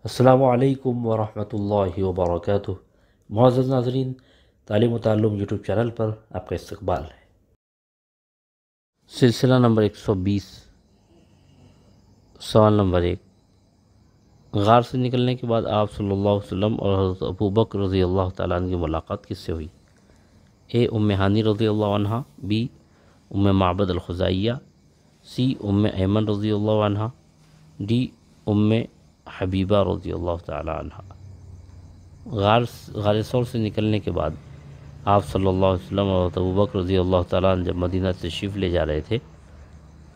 السلام علیکم ورحمۃ اللہ وبرکاتہ۔ معزز ناظرین، تعلیم و تعلم یوٹیوب چینل پر آپ کا استقبال ہے۔ سلسلہ نمبر 120، سوال نمبر 1۔ غار سے نکلنے کے بعد آپ صلی اللہ علیہ وسلم اور حضرت ابو بکر رضی اللہ تعالیٰ عنہ کی ملاقات کس سے ہوئی؟ اے ام ہانی رضی اللہ عنہ، بی ام معبد الخزاعیہ، سی ام ایمن رضی اللہ عنہ، ڈی ام حبیبہ رضی اللہ تعالیٰ عنہ۔ غار ثور سے نکلنے کے بعد آپ صلی اللہ علیہ وسلم اور حضرت ابو بکر رضی اللہ تعالیٰ عنہ جب مدینہ تشریف لے جا رہے تھے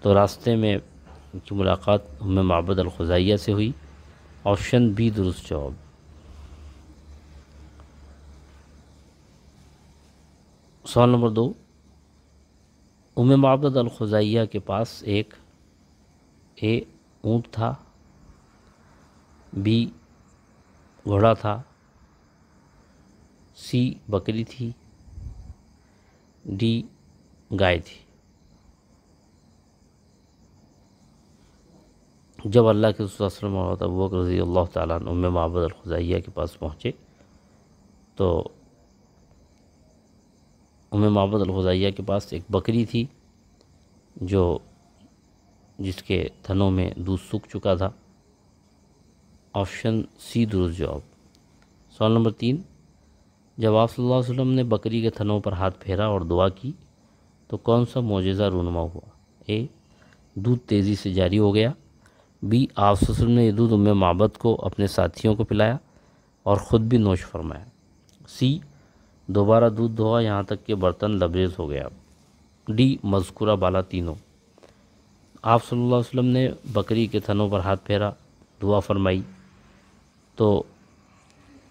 تو راستے میں ان کی ملاقات ام معبد الخزاعیہ سے ہوئی۔ آپشن بی درست جواب۔ سوال نمبر 2۔ ام معبد الخزاعیہ کے پاس ایک اے اونٹ تھا، بی گھوڑا تھا، سی بکری تھی، ڈی گائے تھی۔ جب اللہ کے رسول صلی اللہ علیہ وسلم اور ابو بکر رضی اللہ تعالیٰ عنہ ام معبد الخزاعیہ کے پاس پہنچے تو ام معبد الخزاعیہ کے پاس ایک بکری تھی جس کے تھنوں میں دودھ سوکھ چکا تھا۔ آپشن سی درست جواب۔ سوال نمبر 3۔ جب آپ صلی اللہ علیہ وسلم نے بکری کے تھنوں پر ہاتھ پھیرا اور دعا کی تو کون سا معجزہ رونما ہوا؟ اے دودھ تیزی سے جاری ہو گیا، بی آپ صلی اللہ علیہ وسلم نے یہ دودھ ام معبد کو اپنے ساتھیوں کو پلایا اور خود بھی نوش فرمایا، سی دوبارہ دودھ دھوا یہاں تک کہ برتن لبریز ہو گیا، ڈی مذکورہ بالا تینوں۔ آپ صلی اللہ علیہ وسلم نے بکری کے تھنوں پر ہاتھ پھیرا، دعا فرمائی تو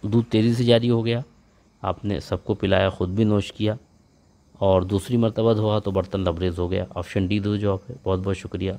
دودھ تیزی سے جاری ہو گیا، آپ نے سب کو پلایا، خود بھی نوش کیا، اور دوسری مرتبہ دھوا تو برتن لبریز ہو گیا۔ آپشن ڈی درست جواب ہے۔ بہت بہت شکریہ۔